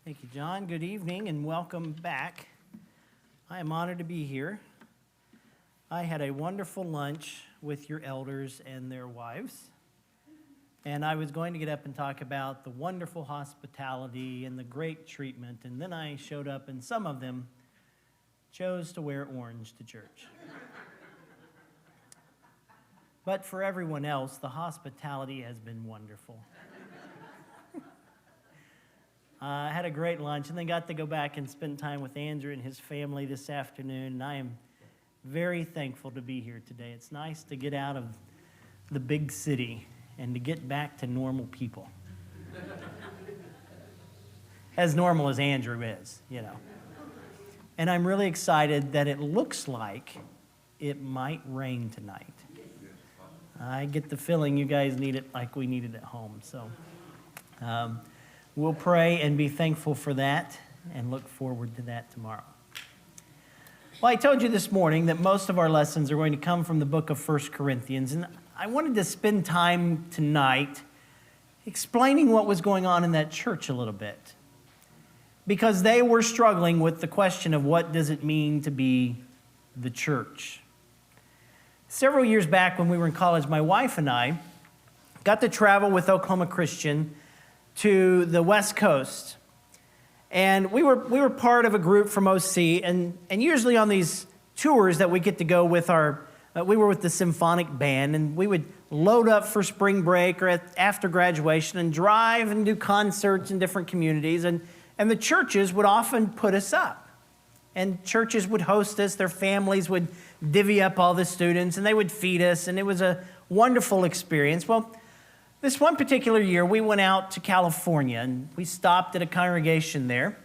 Thank you, John. Good evening and welcome back. I am honored to be here. I had a wonderful lunch with your elders and their wives, and I was going to get up and talk about the wonderful hospitality and the great treatment, and then I showed up and some of them chose to wear orange to church. But for everyone else, the hospitality has been wonderful. I had a great lunch and then got to go back and spend time with Andrew and his family this afternoon, and I am very thankful to be here today. It's nice to get out of the big city and to get back to normal people. As normal as Andrew is, you know. And I'm really excited that it looks like it might rain tonight. I get the feeling you guys need it like we need it at home, so we'll pray and be thankful for that and look forward to that tomorrow. Well, I told you this morning that most of our lessons are going to come from the book of 1 Corinthians, and I wanted to spend time tonight explaining what was going on in that church a little bit, because they were struggling with the question of what does it mean to be the church. Several years back when we were in college, my wife and I got to travel with Oklahoma Christian to the West Coast. And we were part of a group from OC, and usually on these tours that we get to go with we were with the symphonic band, and we would load up for spring break or after graduation and drive and do concerts in different communities, and the churches would often put us up. And churches would host us, their families would divvy up all the students, and they would feed us, and it was a wonderful experience. Well, this one particular year, we went out to California, and we stopped at a congregation there,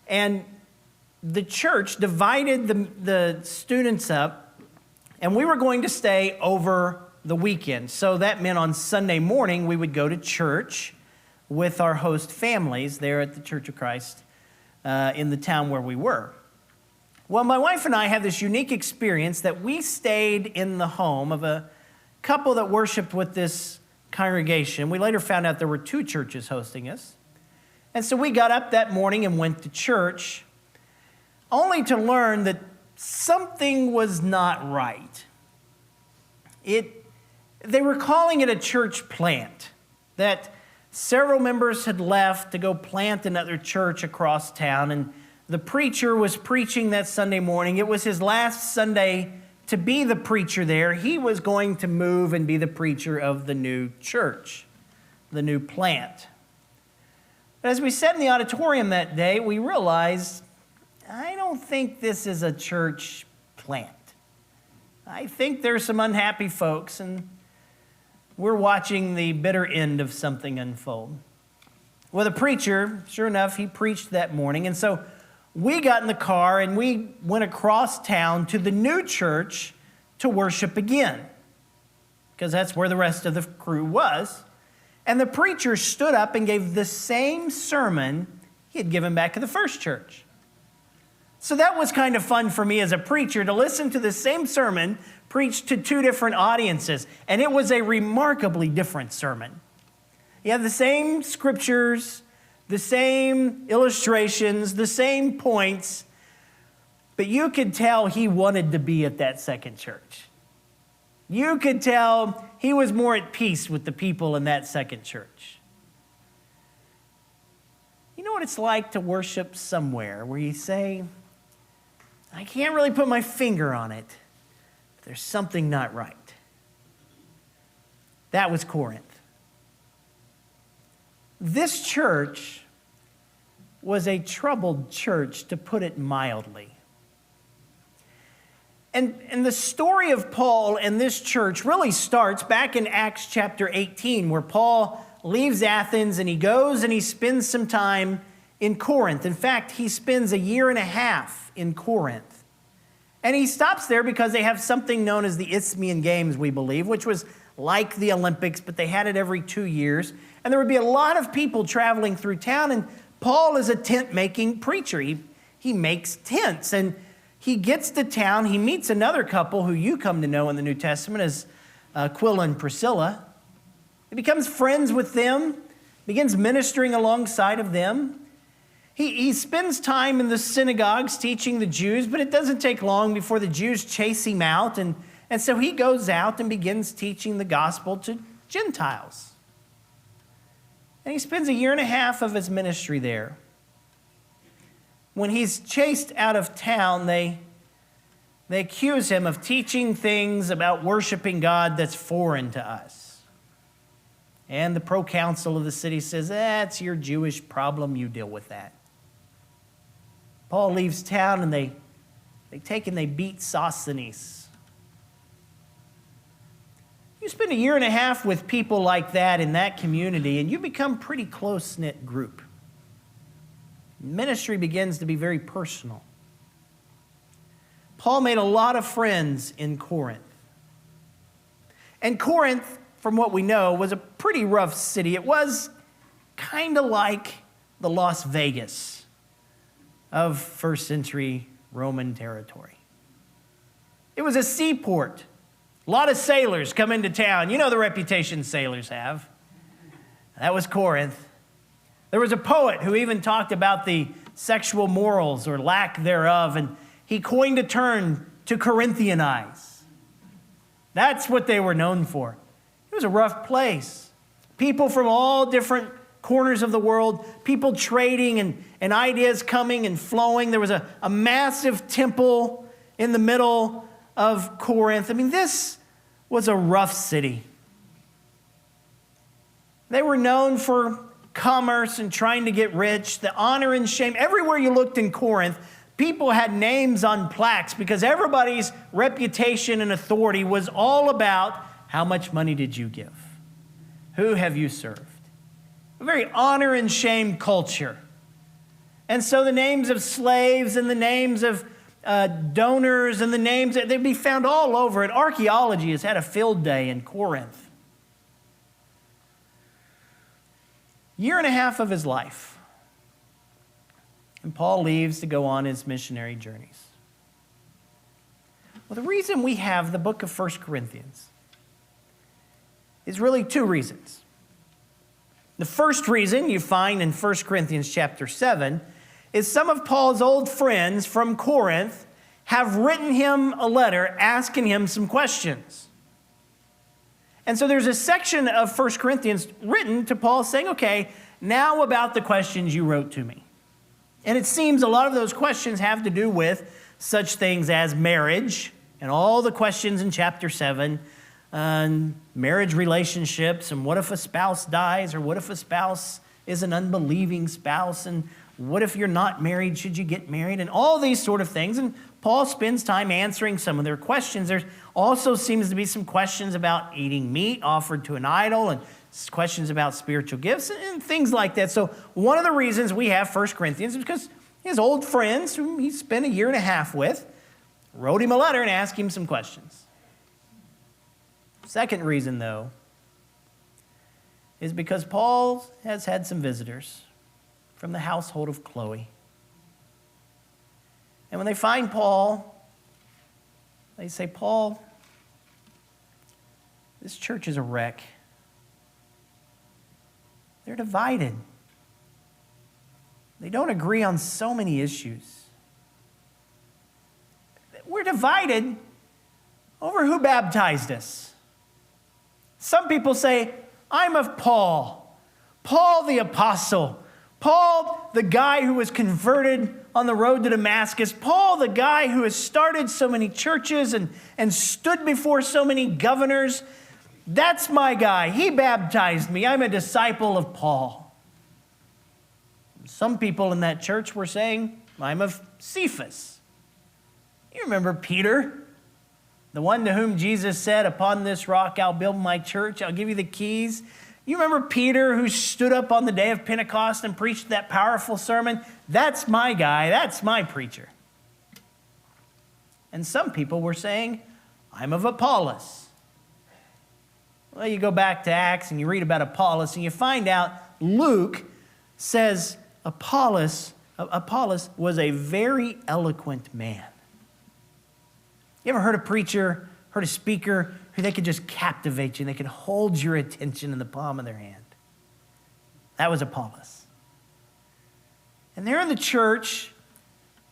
and the church divided the students up, and we were going to stay over the weekend. So that meant on Sunday morning, we would go to church with our host families there at the Church of Christ in the town where we were. Well, my wife and I had this unique experience that we stayed in the home of a couple that worshiped with this congregation. We later found out there were two churches hosting us. And so we got up that morning and went to church, only to learn that something was not right. They were calling it a church plant, that several members had left to go plant another church across town, and the preacher was preaching that Sunday morning. It was his last Sunday to be the preacher there. He was going to move and be the preacher of the new church, the new plant. But as we sat in the auditorium that day, we realized, I don't think this is a church plant. I think there's some unhappy folks, and we're watching the bitter end of something unfold. Well, the preacher, sure enough, he preached that morning, and so we got in the car and we went across town to the new church to worship again, because that's where the rest of the crew was. And the preacher stood up and gave the same sermon he had given back at the first church. So that was kind of fun for me as a preacher to listen to the same sermon preached to two different audiences. And it was a remarkably different sermon. You have the same scriptures, the same illustrations, the same points, but you could tell he wanted to be at that second church. You could tell he was more at peace with the people in that second church. You know what it's like to worship somewhere where you say, I can't really put my finger on it, but there's something not right. That was Corinth. This church was a troubled church, to put it mildly. And the story of Paul and this church really starts back in Acts chapter 18, where Paul leaves Athens and he goes and he spends some time in Corinth. In fact, he spends a year and a half in Corinth. And he stops there because they have something known as the Isthmian Games, we believe, which was like the Olympics, but they had it every 2 years. And there would be a lot of people traveling through town, and Paul is a tent-making preacher. He makes tents, and he gets to town. He meets another couple who you come to know in the New Testament as Aquila and Priscilla. He becomes friends with them, begins ministering alongside of them. He spends time in the synagogues teaching the Jews, but it doesn't take long before the Jews chase him out. And so he goes out and begins teaching the gospel to Gentiles. And he spends 1.5 years of his ministry there. When he's chased out of town, they accuse him of teaching things about worshiping God that's foreign to us. And the proconsul of the city says, that's your Jewish problem, you deal with that. Paul leaves town and they take and they beat Sosthenes. You spend 1.5 years with people like that in that community and you become a pretty close-knit group. Ministry begins to be very personal. Paul made a lot of friends in Corinth. And Corinth, from what we know, was a pretty rough city. It was kind of like the Las Vegas of first century Roman territory. It was a seaport. A lot of sailors come into town. You know the reputation sailors have. That was Corinth. There was a poet who even talked about the sexual morals or lack thereof, and he coined a term to Corinthianize. That's what they were known for. It was a rough place. People from all different corners of the world, people trading and ideas coming and flowing. There was a massive temple in the middle of Corinth. I mean, this was a rough city. They were known for commerce and trying to get rich, the honor and shame. Everywhere you looked in Corinth, people had names on plaques because everybody's reputation and authority was all about how much money did you give? Who have you served? A very honor and shame culture. And so the names of slaves and the names of donors and the names, they'd be found all over it. Archaeology has had a field day in Corinth. 1.5 years of his life. And Paul leaves to go on his missionary journeys. Well, the reason we have the book of 1 Corinthians is really 2 reasons. The first reason you find in 1 Corinthians chapter 7 is some of Paul's old friends from Corinth have written him a letter asking him some questions. And so there's a section of 1 Corinthians written to Paul saying, okay, now about the questions you wrote to me. And it seems a lot of those questions have to do with such things as marriage and all the questions in chapter 7 on marriage relationships and what if a spouse dies or what if a spouse is an unbelieving spouse and what if you're not married, should you get married, and all these sort of things. And Paul spends time answering some of their questions. There also seems to be some questions about eating meat offered to an idol and questions about spiritual gifts and things like that. So one of the reasons we have 1 Corinthians is because his old friends, whom he spent 1.5 years with, wrote him a letter and asked him some questions. Second reason, though, is because Paul has had some visitors from the household of Chloe. And when they find Paul, they say, Paul, this church is a wreck. They're divided. They don't agree on so many issues. We're divided over who baptized us. Some people say, I'm of Paul. Paul the apostle. Paul the guy who was converted on the road to Damascus. Paul the guy who has started so many churches and stood before so many governors. That's my guy. He baptized me. I'm a disciple of Paul. Some people in that church were saying, I'm of Cephas. You remember Peter? The one to whom Jesus said, upon this rock I'll build my church. I'll give you the keys. You remember Peter who stood up on the day of Pentecost and preached that powerful sermon? That's my guy. That's my preacher. And some people were saying, I'm of Apollos. Well, you go back to Acts and you read about Apollos and you find out Luke says Apollos was a very eloquent man. You ever heard a preacher, heard a speaker who they could just captivate you and they could hold your attention in the palm of their hand? That was Apollos. And they're in the church.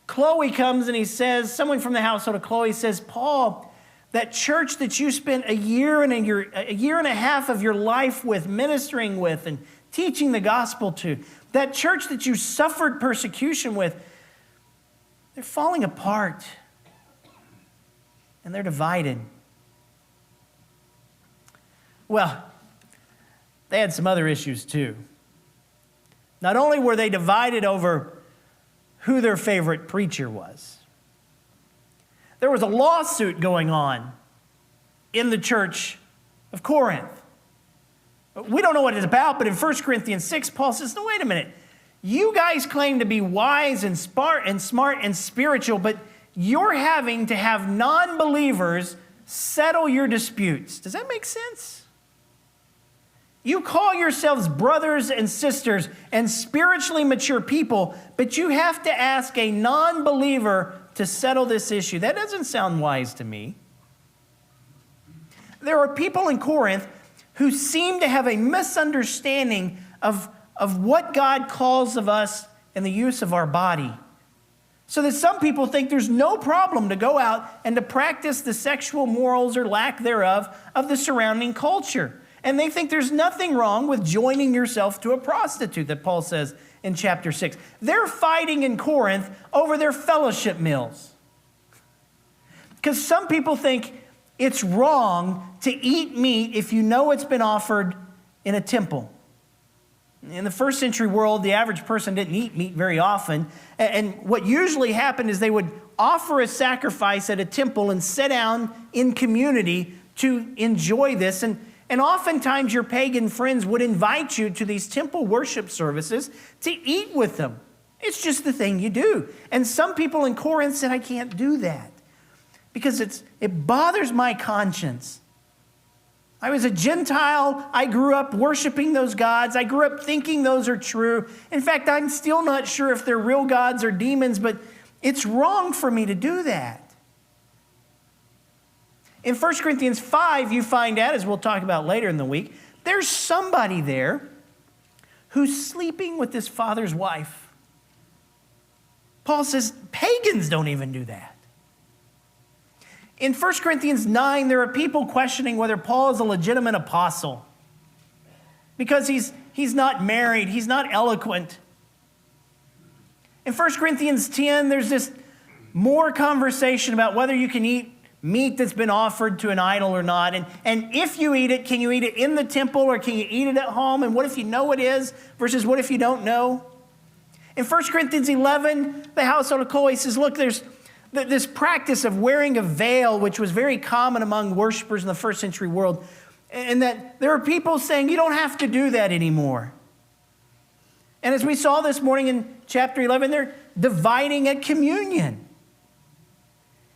Chloe comes and he says, someone from the household of Chloe says, Paul, that church that you spent a year and a half of your life with, ministering with and teaching the gospel to, that church that you suffered persecution with, they're falling apart and they're divided. Well, they had some other issues too. Not only were they divided over who their favorite preacher was, there was a lawsuit going on in the church of Corinth. We don't know what it's about, but in 1 Corinthians 6, Paul says, no, wait a minute. You guys claim to be wise and smart and spiritual, but you're having to have non-believers settle your disputes. Does that make sense? You call yourselves brothers and sisters and spiritually mature people, but you have to ask a non-believer to settle this issue. That doesn't sound wise to me. There are people in Corinth who seem to have a misunderstanding of what God calls of us and the use of our body. So that some people think there's no problem to go out and to practice the sexual morals or lack thereof of the surrounding culture. And they think there's nothing wrong with joining yourself to a prostitute that Paul says in chapter 6. They're fighting in Corinth over their fellowship meals. Because some people think it's wrong to eat meat if you know it's been offered in a temple. In the first century world, the average person didn't eat meat very often. And what usually happened is they would offer a sacrifice at a temple and sit down in community to enjoy this. And oftentimes your pagan friends would invite you to these temple worship services to eat with them. It's just the thing you do. And some people in Corinth said, I can't do that because it bothers my conscience. I was a Gentile. I grew up worshiping those gods. I grew up thinking those are true. In fact, I'm still not sure if they're real gods or demons, but it's wrong for me to do that. In 1 Corinthians 5, you find out, as we'll talk about later in the week, there's somebody there who's sleeping with his father's wife. Paul says pagans don't even do that. In 1 Corinthians 9, there are people questioning whether Paul is a legitimate apostle because he's not married, he's not eloquent. In 1 Corinthians 10, there's this more conversation about whether you can eat meat that's been offered to an idol or not. And if you eat it, can you eat it in the temple or can you eat it at home? And what if you know it is versus what if you don't know? In 1 Corinthians 11, the household of Chloe says, look, there's this practice of wearing a veil, which was very common among worshipers in the first century world. And that there are people saying you don't have to do that anymore. And as we saw this morning in chapter 11, they're dividing at communion.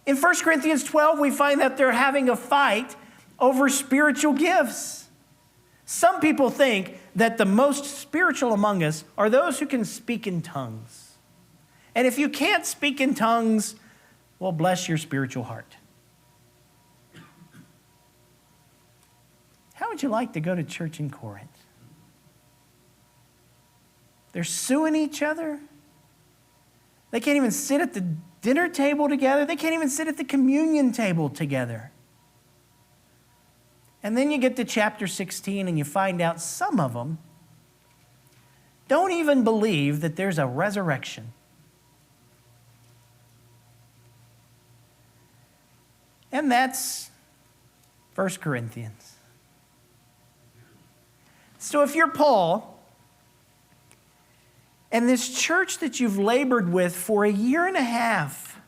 In 1 Corinthians 12, we find that they're having a fight over spiritual gifts. Some people think that the most spiritual among us are those who can speak in tongues. And if you can't speak in tongues, well, bless your spiritual heart. How would you like to go to church in Corinth? They're suing each other. They can't even sit at the dinner table together. They can't even sit at the communion table together. And then you get to chapter 16 and you find out some of them don't even believe that there's a resurrection. And that's 1 Corinthians. So if you're Paul, and this church that you've labored with for a year and a half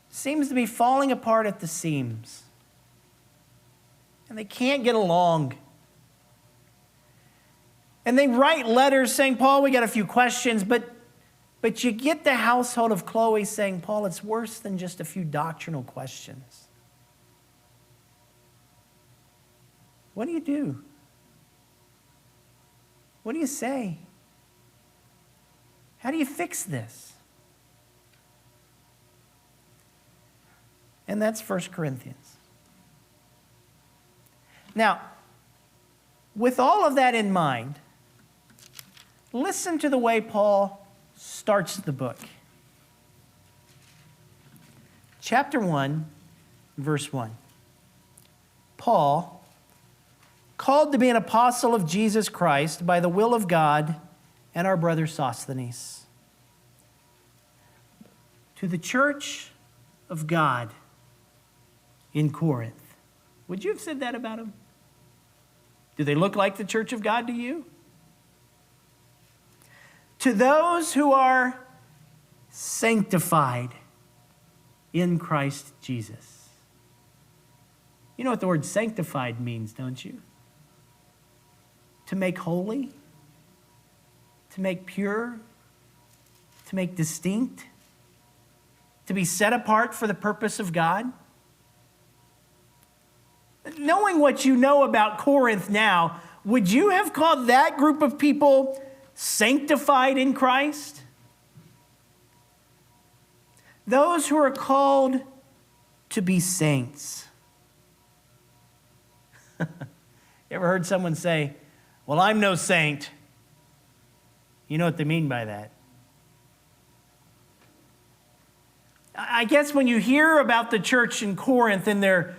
seems to be falling apart at the seams. And they can't get along. And they write letters saying, Paul, we got a few questions, but you get the household of Chloe saying, Paul, it's worse than just a few doctrinal questions. What do you do? What do you say? How do you fix this? And that's 1 Corinthians. Now, with all of that in mind, listen to the way Paul starts the book. Chapter 1, verse 1. Paul, called to be an apostle of Jesus Christ by the will of God, and our brother Sosthenes, to the church of God in Corinth. Would you have said that about them? Do they look like the church of God to you? To those who are sanctified in Christ Jesus. You know what the word sanctified means, don't you? To make holy, to make pure, to make distinct, to be set apart for the purpose of God. Knowing what you know about Corinth now, would you have called that group of people sanctified in Christ? Those who are called to be saints. You ever heard someone say, "Well, I'm no saint"? You know what they mean by that. I guess when you hear about the church in Corinth and their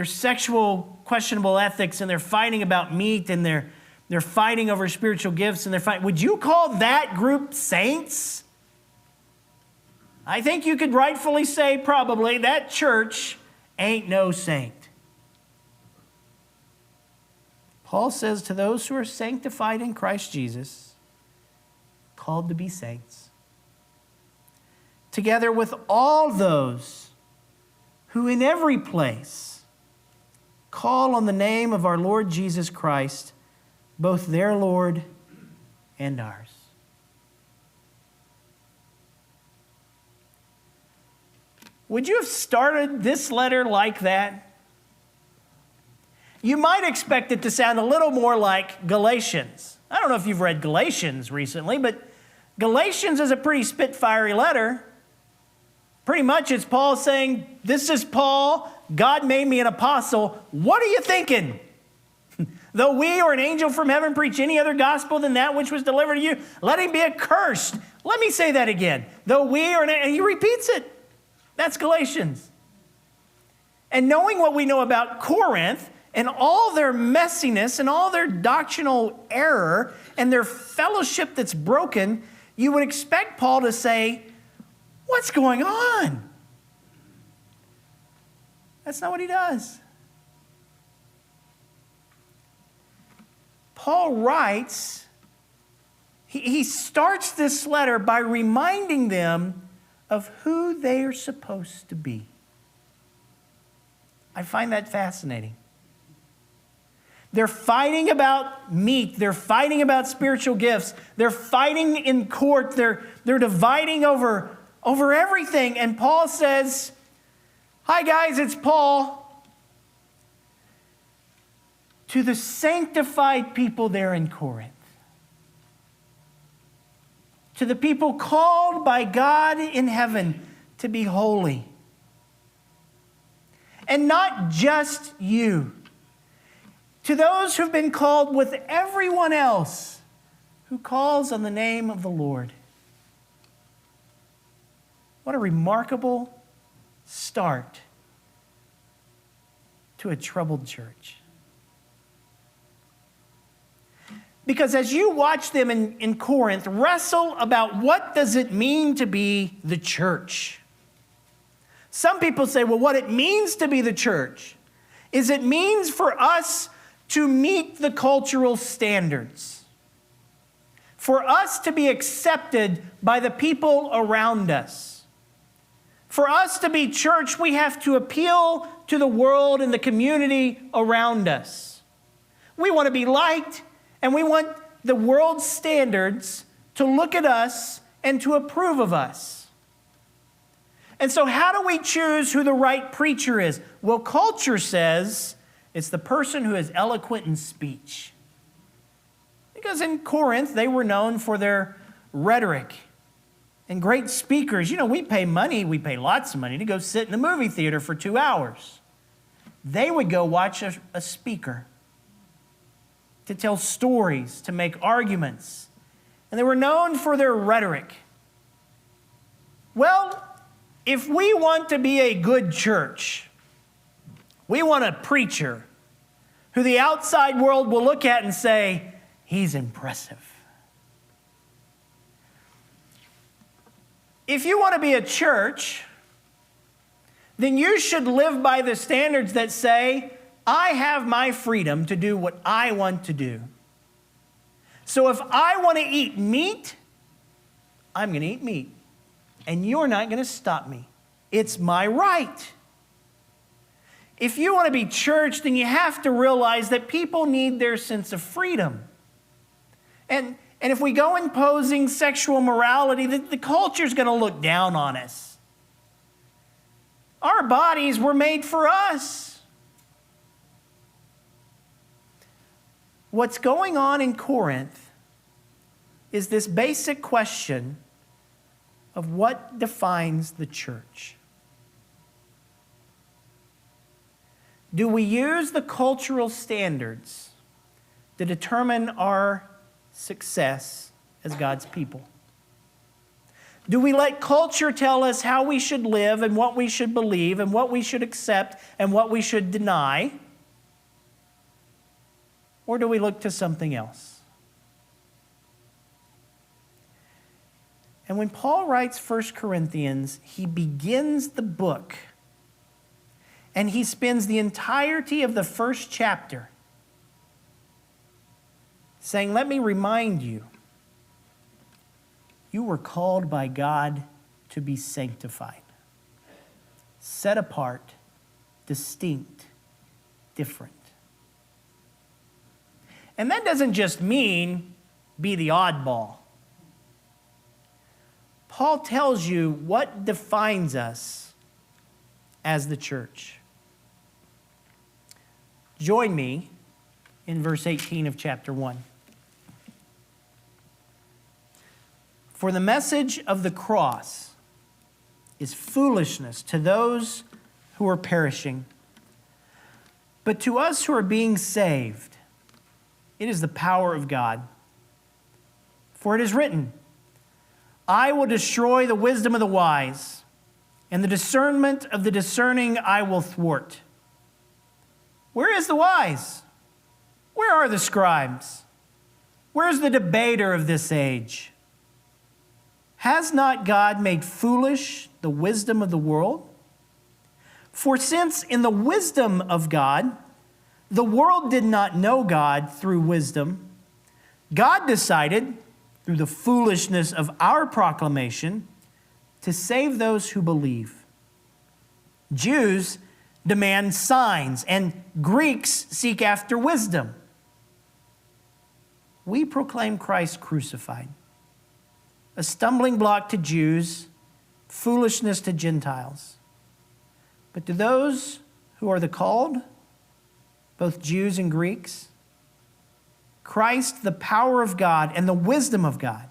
sexual questionable ethics, and they're fighting about meat, and they're fighting over spiritual gifts, and would you call that group saints? I think you could rightfully say probably that church ain't no saint. Paul says to those who are sanctified in Christ Jesus, called to be saints, together with all those who in every place call on the name of our Lord Jesus Christ, both their Lord and ours. Would you have started this letter like that? You might expect it to sound a little more like Galatians. I don't know if you've read Galatians recently, but Galatians is a pretty spitfiery letter. Pretty much it's Paul saying, "This is Paul. God made me an apostle. What are you thinking? Though we or an angel from heaven preach any other gospel than that which was delivered to you, let him be accursed." Let me say that again. Though we or and he repeats it. That's Galatians. And knowing what we know about Corinth and all their messiness and all their doctrinal error and their fellowship that's broken, you would expect Paul to say, "What's going on?" That's not what he does. Paul writes, he starts this letter by reminding them of who they are supposed to be. I find that fascinating. They're fighting about meat. They're fighting about spiritual gifts. They're fighting in court. They're dividing over everything. And Paul says, "Hi guys, it's Paul. To the sanctified people there in Corinth. To the people called by God in heaven to be holy. And not just you. To those who've been called with everyone else who calls on the name of the Lord." What a remarkable start to a troubled church. Because as you watch them in Corinth wrestle about what does it mean to be the church. Some people say, well, what it means to be the church is it means for us to meet the cultural standards. For us to be accepted by the people around us. For us to be church, we have to appeal to the world and the community around us. We want to be liked, and we want the world's standards to look at us and to approve of us. And so how do we choose who the right preacher is? Well, culture says it's the person who is eloquent in speech. Because in Corinth, they were known for their rhetoric and great speakers. You know, we pay lots of money to go sit in the movie theater for 2 hours. They would go watch a speaker to tell stories, to make arguments. And they were known for their rhetoric. Well, if we want to be a good church, we want a preacher who the outside world will look at and say, he's impressive. If you want to be a church, then you should live by the standards that say, I have my freedom to do what I want to do. So if I want to eat meat, I'm going to eat meat. And you're not going to stop me. It's my right. If you want to be church, then you have to realize that people need their sense of freedom. And if we go imposing sexual morality, the culture's going to look down on us. Our bodies were made for us. What's going on in Corinth is this basic question of what defines the church. Do we use the cultural standards to determine our success as God's people? Do we let culture tell us how we should live and what we should believe and what we should accept and what we should deny? Or do we look to something else? And when Paul writes 1 Corinthians, he begins the book and he spends the entirety of the first chapter saying, let me remind you, you were called by God to be sanctified, set apart, distinct, different. And that doesn't just mean be the oddball. Paul tells you what defines us as the church. Join me in verse 18 of chapter 1. For the message of the cross is foolishness to those who are perishing, but to us who are being saved, it is the power of God. For it is written, I will destroy the wisdom of the wise, and the discernment of the discerning I will thwart. Where is the wise? Where are the scribes? Where is the debater of this age? Has not God made foolish the wisdom of the world? For since in the wisdom of God, the world did not know God through wisdom, God decided, through the foolishness of our proclamation, to save those who believe. Jews demand signs, and Greeks seek after wisdom. We proclaim Christ crucified, a stumbling block to Jews, foolishness to Gentiles. But to those who are the called, both Jews and Greeks, Christ, the power of God and the wisdom of God.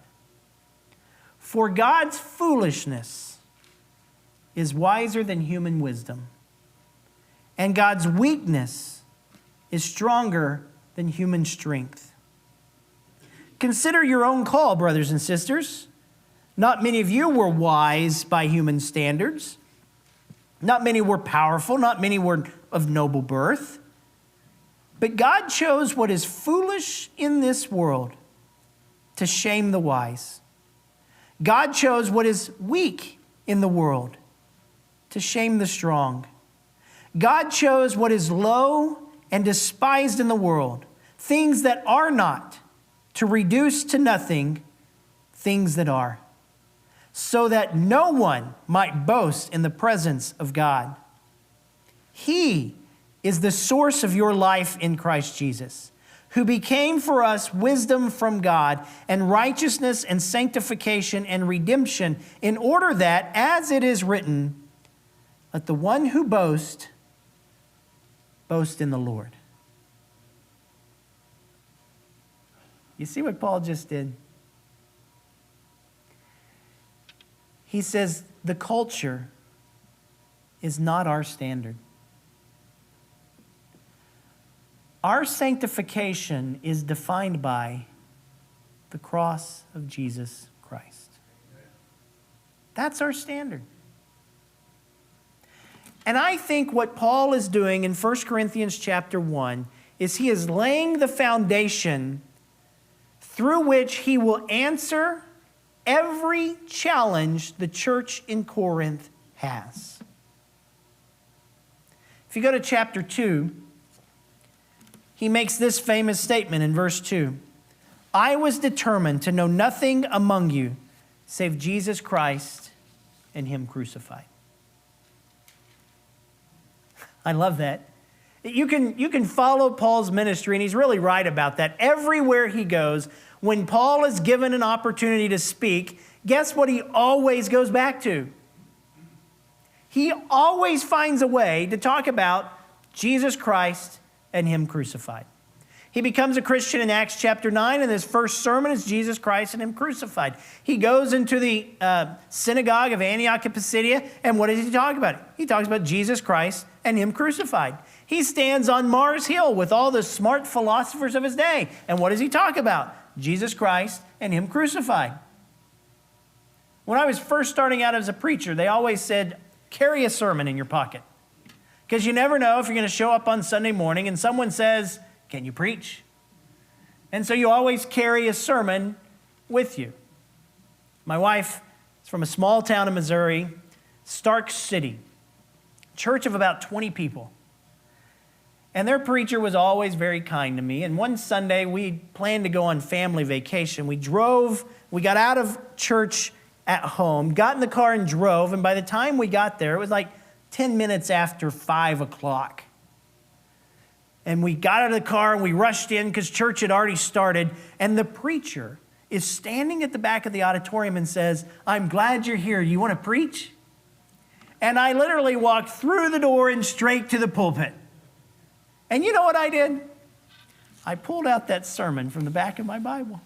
For God's foolishness is wiser than human wisdom, and God's weakness is stronger than human strength. Consider your own call, brothers and sisters. Not many of you were wise by human standards. Not many were powerful. Not many were of noble birth. But God chose what is foolish in this world to shame the wise. God chose what is weak in the world to shame the strong. God chose what is low and despised in the world, things that are not, to reduce to nothing things that are, so that no one might boast in the presence of God. He is the source of your life in Christ Jesus, who became for us wisdom from God and righteousness and sanctification and redemption, in order that, as it is written, let the one who boasts boast in the Lord. You see what Paul just did? He says the culture is not our standard. Our sanctification is defined by the cross of Jesus Christ. That's our standard. And I think what Paul is doing in 1 Corinthians chapter 1 is he is laying the foundation through which he will answer every challenge the church in Corinth has. If you go to chapter 2, he makes this famous statement in verse 2. I was determined to know nothing among you save Jesus Christ and him crucified. I love that. You can follow Paul's ministry, and he's really right about that. Everywhere he goes, when Paul is given an opportunity to speak, guess what he always goes back to? He always finds a way to talk about Jesus Christ and him crucified. He becomes a Christian in Acts chapter 9, and his first sermon is Jesus Christ and him crucified. He goes into the synagogue of Antioch of Pisidia, and what does he talk about? He talks about Jesus Christ and him crucified. He stands on Mars Hill with all the smart philosophers of his day, and what does he talk about? Jesus Christ and him crucified. When I was first starting out as a preacher, they always said, carry a sermon in your pocket. Because you never know if you're going to show up on Sunday morning and someone says, can you preach? And so you always carry a sermon with you. My wife is from a small town in Missouri, Stark City, church of about 20 people. And their preacher was always very kind to me. And one Sunday, we planned to go on family vacation. We got out of church at home, got in the car and drove. And by the time we got there, it was like 10 minutes after 5 o'clock. And we got out of the car and we rushed in because church had already started. And the preacher is standing at the back of the auditorium and says, I'm glad you're here. You want to preach? And I literally walked through the door and straight to the pulpit. And you know what I did? I pulled out that sermon from the back of my Bible.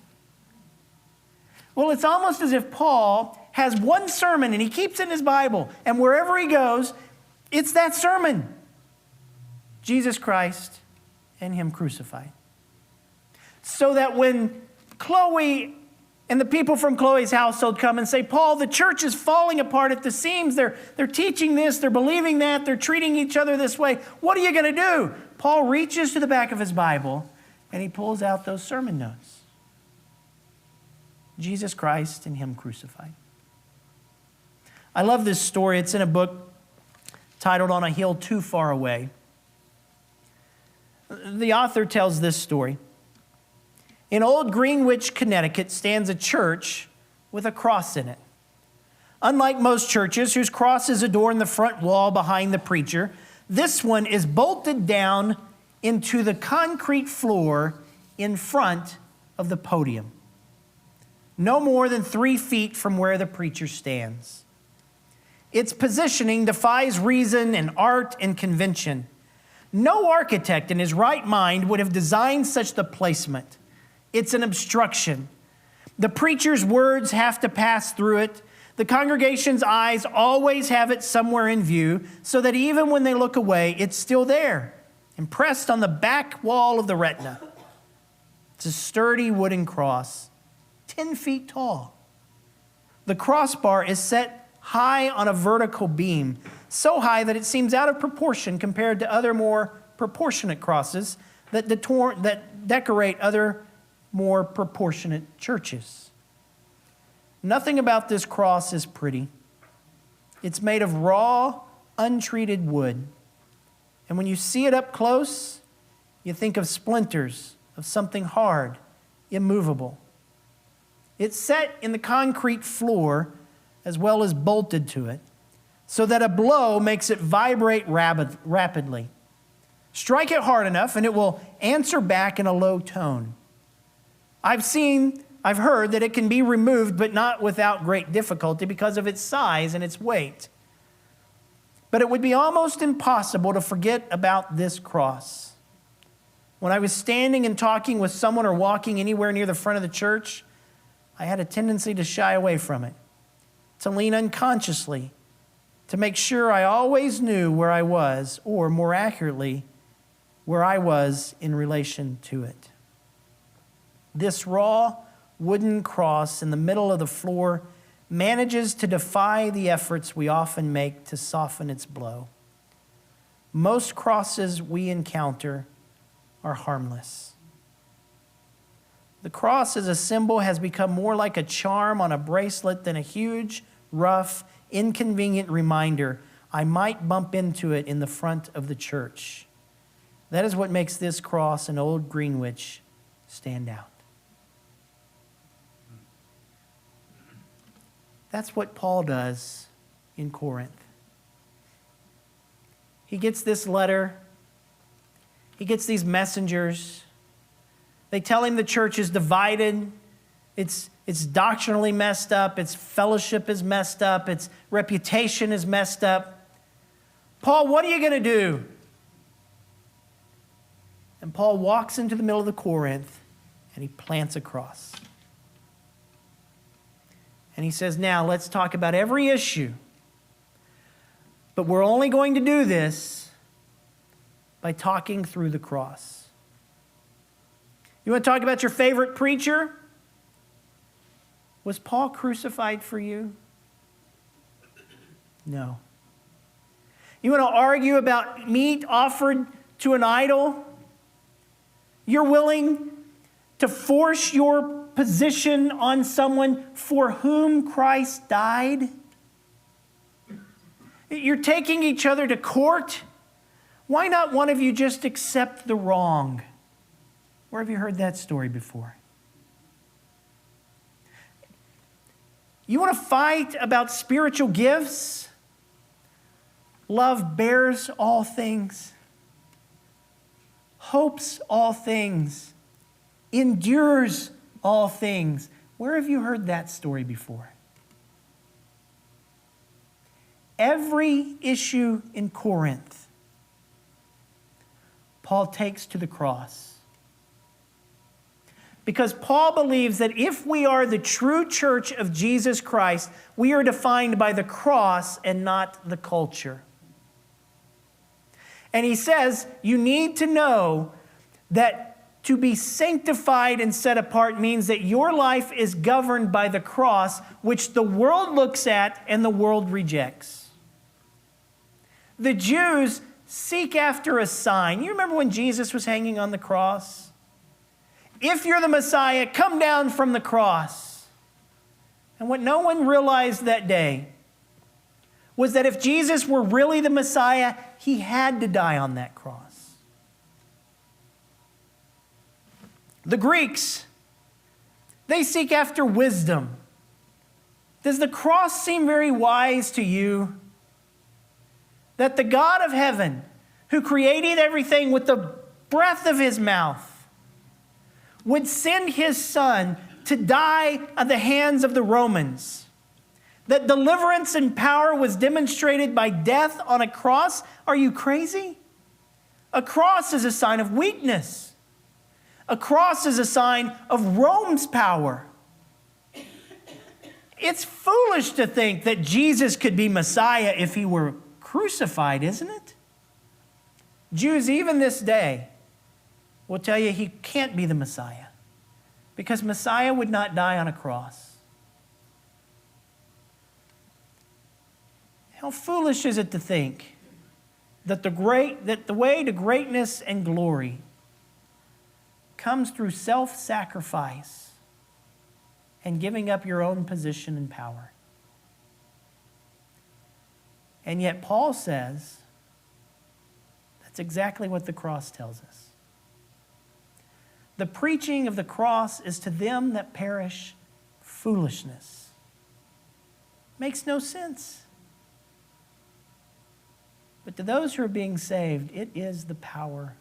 Well, it's almost as if Paul has one sermon and he keeps it in his Bible. And wherever he goes, it's that sermon. Jesus Christ and him crucified. So that when Chloe and the people from Chloe's household come and say, Paul, the church is falling apart at the seams. They're teaching this, they're believing that, they're treating each other this way. What are you going to do? Paul reaches to the back of his Bible and he pulls out those sermon notes. Jesus Christ and him crucified. I love this story. It's in a book titled On a Hill Too Far Away. The author tells this story. In Old Greenwich, Connecticut, stands a church with a cross in it. Unlike most churches whose crosses adorn the front wall behind the preacher, this one is bolted down into the concrete floor in front of the podium, no more than 3 feet from where the preacher stands. Its positioning defies reason and art and convention. No architect in his right mind would have designed such the placement. It's an obstruction. The preacher's words have to pass through it. The congregation's eyes always have it somewhere in view, so that even when they look away, it's still there, impressed on the back wall of the retina. It's a sturdy wooden cross, 10 feet tall. The crossbar is set high on a vertical beam, so high that it seems out of proportion compared to other more proportionate crosses that decorate other more proportionate churches. Nothing about this cross is pretty. It's made of raw, untreated wood. And when you see it up close, you think of splinters of something hard, immovable. It's set in the concrete floor as well as bolted to it, so that a blow makes it vibrate rapidly. Strike it hard enough and it will answer back in a low tone. I've heard that it can be removed, but not without great difficulty because of its size and its weight. But it would be almost impossible to forget about this cross. When I was standing and talking with someone or walking anywhere near the front of the church, I had a tendency to shy away from it, to lean unconsciously, to make sure I always knew where I was, or more accurately, where I was in relation to it. This raw wooden cross in the middle of the floor manages to defy the efforts we often make to soften its blow. Most crosses we encounter are harmless. The cross as a symbol has become more like a charm on a bracelet than a huge, rough, inconvenient reminder I might bump into it in the front of the church. That is what makes this cross in Old Greenwich stand out. That's what Paul does in Corinth. He gets this letter. He gets these messengers. They tell him the church is divided. It's doctrinally messed up. Its fellowship is messed up. Its reputation is messed up. Paul, what are you going to do? And Paul walks into the middle of the Corinth and he plants a cross. And he says, now let's talk about every issue. But we're only going to do this by talking through the cross. You want to talk about your favorite preacher? Was Paul crucified for you? No. You want to argue about meat offered to an idol? You're willing to force your position on someone for whom Christ died? You're taking each other to court? Why not one of you just accept the wrong? Where have you heard that story before? You want to fight about spiritual gifts? Love bears all things, hopes all things, endures all things. Where have you heard that story before? Every issue in Corinth, Paul takes to the cross. Because Paul believes that if we are the true church of Jesus Christ, we are defined by the cross and not the culture. And he says, you need to know that to be sanctified and set apart means that your life is governed by the cross, which the world looks at and the world rejects. The Jews seek after a sign. You remember when Jesus was hanging on the cross? If you're the Messiah, come down from the cross. And what no one realized that day was that if Jesus were really the Messiah, he had to die on that cross. The Greeks, they seek after wisdom. Does the cross seem very wise to you? That the God of heaven, who created everything with the breath of his mouth, would send his son to die at the hands of the Romans. That deliverance and power was demonstrated by death on a cross? Are you crazy? A cross is a sign of weakness. A cross is a sign of Rome's power. It's foolish to think that Jesus could be Messiah if he were crucified, isn't it? Jews, even this day, will tell you he can't be the Messiah because Messiah would not die on a cross. How foolish is it to think that the way to greatness and glory comes through self-sacrifice and giving up your own position and power. And yet Paul says that's exactly what the cross tells us. The preaching of the cross is to them that perish foolishness. Makes no sense. But to those who are being saved, it is the power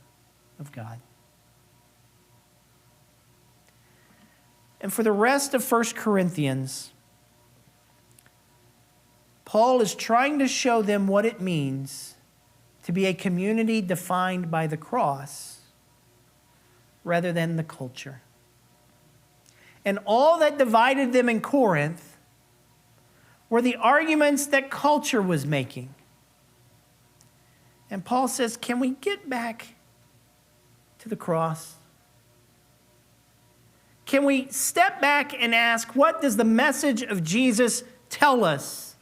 of God. And for the rest of 1 Corinthians, Paul is trying to show them what it means to be a community defined by the cross rather than the culture. And all that divided them in Corinth were the arguments that culture was making. And Paul says, can we get back to the cross? Can we step back and ask, what does the message of Jesus tell us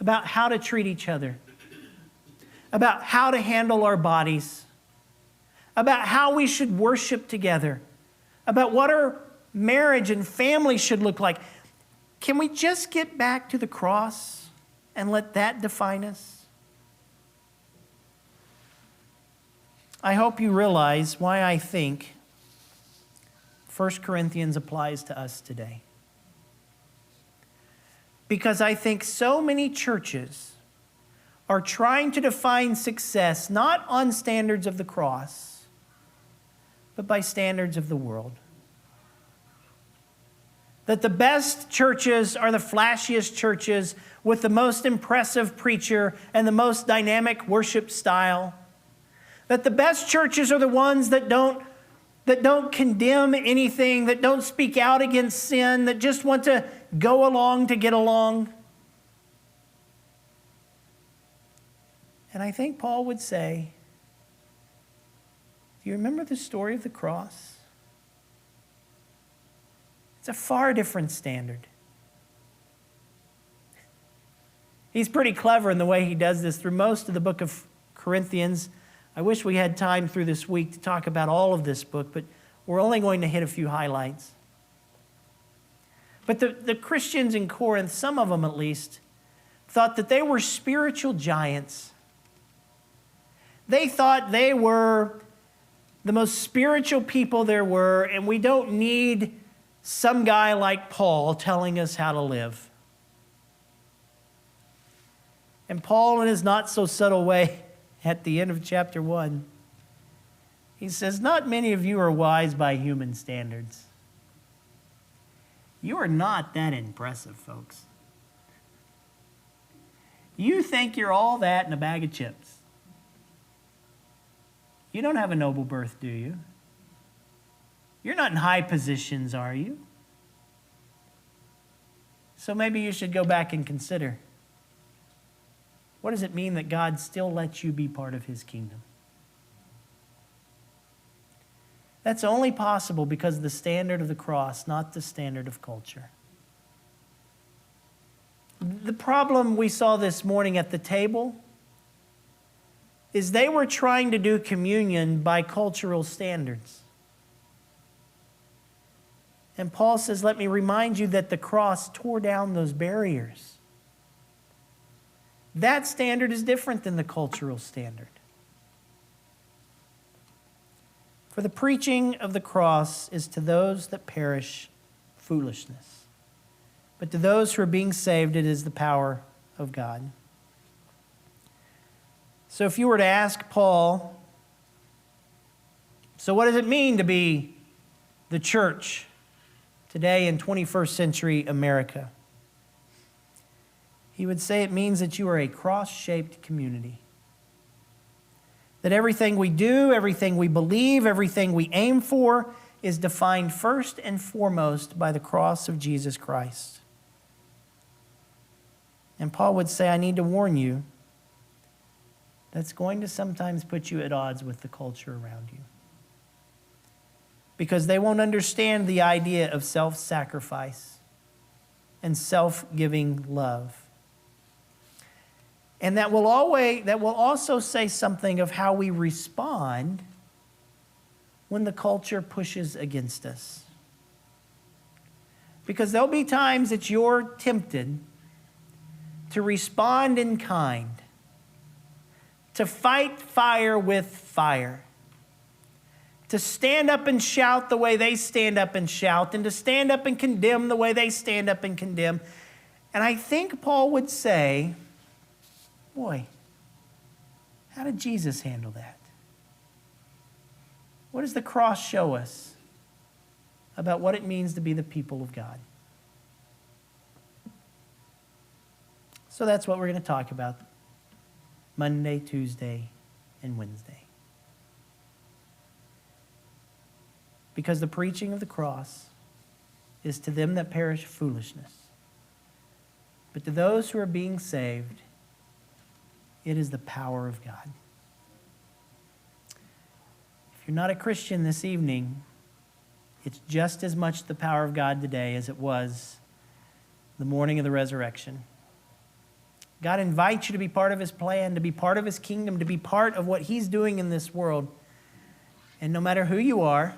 about how to treat each other, about how to handle our bodies, about how we should worship together, about what our marriage and family should look like. Can we just get back to the cross and let that define us? I hope you realize why I think 1 Corinthians applies to us today. Because I think so many churches are trying to define success not on standards of the cross, but by standards of the world. That the best churches are the flashiest churches with the most impressive preacher and the most dynamic worship style. That the best churches are the ones that don't condemn anything, that don't speak out against sin, that just want to go along to get along. And I think Paul would say, do you remember the story of the cross? It's a far different standard. He's pretty clever in the way he does this through most of the book of Corinthians. I wish we had time through this week to talk about all of this book, but we're only going to hit a few highlights. But the Christians in Corinth, some of them at least, thought that they were spiritual giants. They thought they were the most spiritual people there were, and we don't need some guy like Paul telling us how to live. And Paul, in his not so subtle way, at the end of chapter 1, he says, not many of you are wise by human standards. You are not that impressive, folks. You think you're all that in a bag of chips. You don't have a noble birth, do you? You're not in high positions, are you? So maybe you should go back and consider, what does it mean that God still lets you be part of His kingdom? That's only possible because of the standard of the cross, not the standard of culture. The problem we saw this morning at the table is they were trying to do communion by cultural standards. And Paul says, let me remind you that the cross tore down those barriers. That standard is different than the cultural standard. For the preaching of the cross is to those that perish foolishness, but to those who are being saved, it is the power of God. So if you were to ask Paul, so what does it mean to be the church today in 21st century America? He would say it means that you are a cross-shaped community. That everything we do, everything we believe, everything we aim for is defined first and foremost by the cross of Jesus Christ. And Paul would say, I need to warn you, that's going to sometimes put you at odds with the culture around you. Because they won't understand the idea of self-sacrifice and self-giving love. And that will also say something of how we respond when the culture pushes against us. Because there'll be times that you're tempted to respond in kind, to fight fire with fire, to stand up and shout the way they stand up and shout, and to stand up and condemn the way they stand up and condemn. And I think Paul would say, boy, how did Jesus handle that? What does the cross show us about what it means to be the people of God? So that's what we're going to talk about Monday, Tuesday, and Wednesday. Because the preaching of the cross is to them that perish foolishness. But to those who are being saved, it is the power of God. If you're not a Christian this evening, it's just as much the power of God today as it was the morning of the resurrection. God invites you to be part of his plan, to be part of his kingdom, to be part of what he's doing in this world. And no matter who you are,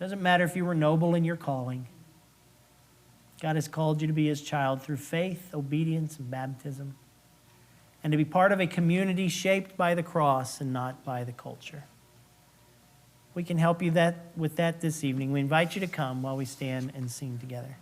doesn't matter if you were noble in your calling, God has called you to be his child through faith, obedience, and baptism, and to be part of a community shaped by the cross and not by the culture. We can help you with that this evening. We invite you to come while we stand and sing together.